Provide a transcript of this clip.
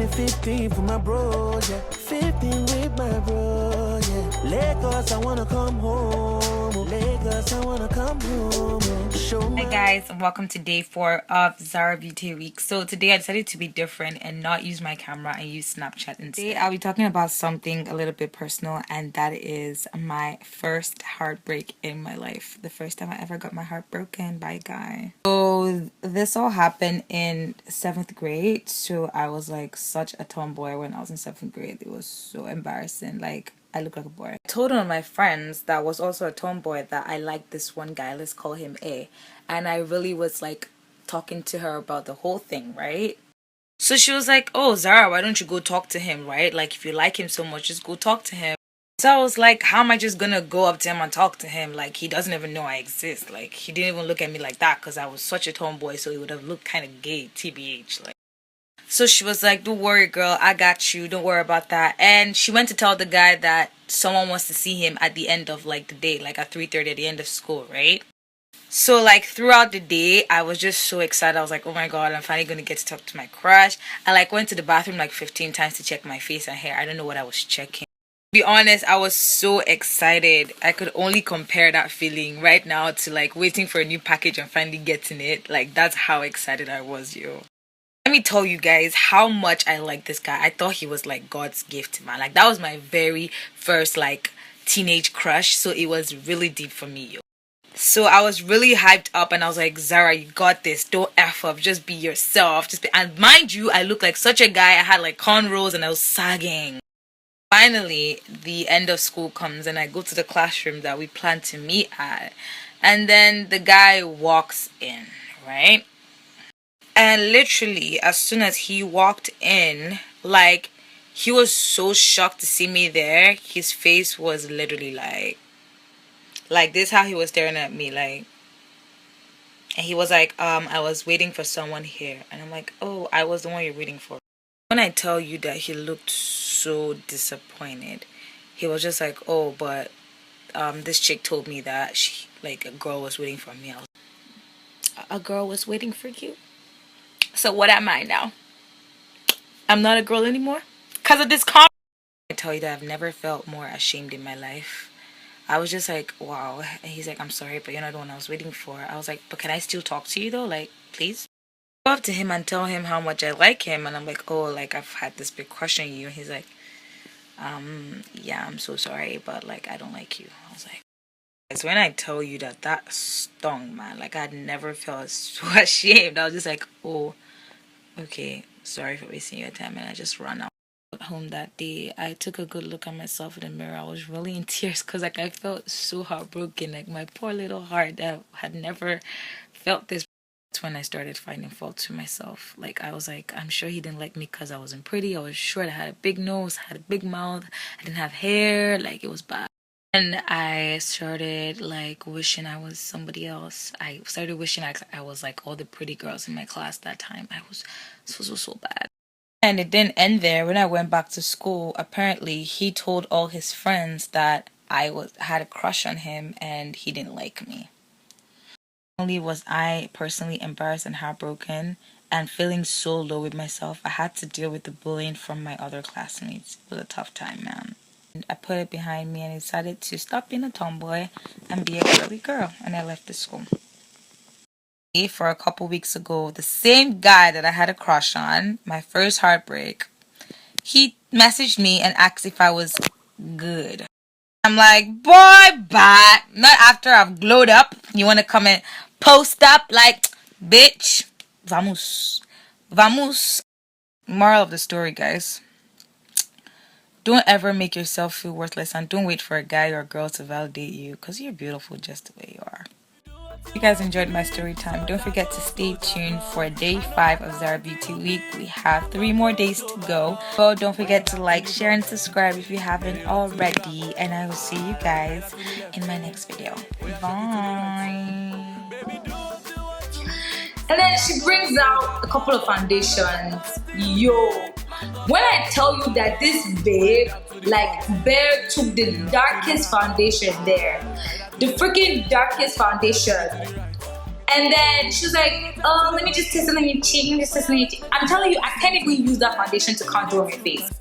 me 15 for my bro, yeah. 15 with my bro, yeah. Lagos, I wanna come home. Lagos, I wanna come home. Hi guys, and welcome to day 4 of ZaraBeaute week. So today I decided to be different and not use my camera and use Snapchat instead. Today I'll be talking about something a little bit personal, and that is my first heartbreak in my life. The first time I ever got my heart broken by a guy. So this all happened in 7th grade. So I was like such a tomboy when I was in 7th grade. It was so embarrassing. Like, I look like a boy. I told one of my friends that was also a tomboy that I liked this one guy, let's call him A. And I really was like talking to her about the whole thing, right? So she was like, oh, Zara, why don't you go talk to him, right? Like, if you like him so much, just go talk to him. So I was like, how am I just gonna go up to him and talk to him? Like, he doesn't even know I exist. Like, he didn't even look at me like that because I was such a tomboy, so he would have looked kind of gay, TBH. Like, so she was like, don't worry, girl, I got you, don't worry about that. And she went to tell the guy that someone wants to see him at the end of like the day, like at 3:30 at the end of school, right? So like throughout the day, I was just so excited. I was like, oh my god, I'm finally gonna get to talk to my crush. I like went to the bathroom like 15 times to check my face and hair. I don't know what I was checking. To be honest, I was so excited. I could only compare that feeling right now to like waiting for a new package and finally getting it. Like, that's how excited I was, yo. Let me tell you guys how much I like this guy. I thought he was like God's gift, man. Like, that was my very first like teenage crush, so it was really deep for me, yo. So I was really hyped up and I was like, Zara, you got this. Don't F up. Just be yourself. And mind you, I looked like such a guy. I had like cornrows and I was sagging. Finally, the end of school comes and I go to the classroom that we planned to meet at. And then the guy walks in, right? And literally, as soon as he walked in, like, he was so shocked to see me there. His face was literally like this, how he was staring at me, like, and he was like, I was waiting for someone here. And I'm like, oh, I was the one you're waiting for. When I tell you that he looked so disappointed, he was just like, oh, but this chick told me that she, like, a girl was waiting for me. I was, a girl was waiting for you? So what am I now? I'm not a girl anymore? Because of this comment? I tell you that I've never felt more ashamed in my life. I was just like, wow. And he's like, I'm sorry, but you're not the one I was waiting for. I was like, but can I still talk to you though? Like, please? I go up to him and tell him how much I like him. And I'm like, oh, like, I've had this big crush on you. And he's like, yeah, I'm so sorry, but like, I don't like you. I was like, it's when I tell you that that stung, man. Like, I'd never felt so ashamed. I was just like, oh, okay, sorry for wasting your time. And I just ran out. Home that day, I took a good look at myself in the mirror. I was really in tears because like I felt so heartbroken. Like, my poor little heart that had never felt this. That's when I started finding fault with myself. Like, I was like, I'm sure he didn't like me because I wasn't pretty. I was sure I had a big nose, had a big mouth, I didn't have hair. Like, it was bad. And I started like wishing I was somebody else. I started wishing I was like all the pretty girls in my class that time. I was so bad. And it didn't end there. When I went back to school, apparently he told all his friends that I had a crush on him and he didn't like me. Not only was I personally embarrassed and heartbroken and feeling so low with myself, I had to deal with the bullying from my other classmates. It was a tough time, man. And I put it behind me and decided to stop being a tomboy and be a girly girl. And I left the school. For a couple weeks ago, the same guy that I had a crush on, my first heartbreak, he messaged me and asked if I was good. I'm like, boy, bye. Not after I've glowed up. You want to come and post up like, bitch. Vamos. Moral of the story, guys. Don't ever make yourself feel worthless, and don't wait for a guy or a girl to validate you, because you're beautiful just the way you are. If you guys enjoyed my story time, don't forget to stay tuned for day 5 of ZaraBeaute week. We have 3 more days to go. So don't forget to like, share, and subscribe if you haven't already. And I will see you guys in my next video. Bye. And then she brings out a couple of foundations. Yo, when I tell you that this babe, like, Bear took the darkest foundation there, the freaking darkest foundation, And then she was like, oh, let me just test it on your cheek. Let me just test it on your cheek. I'm telling you, I can't even use that foundation to contour my face.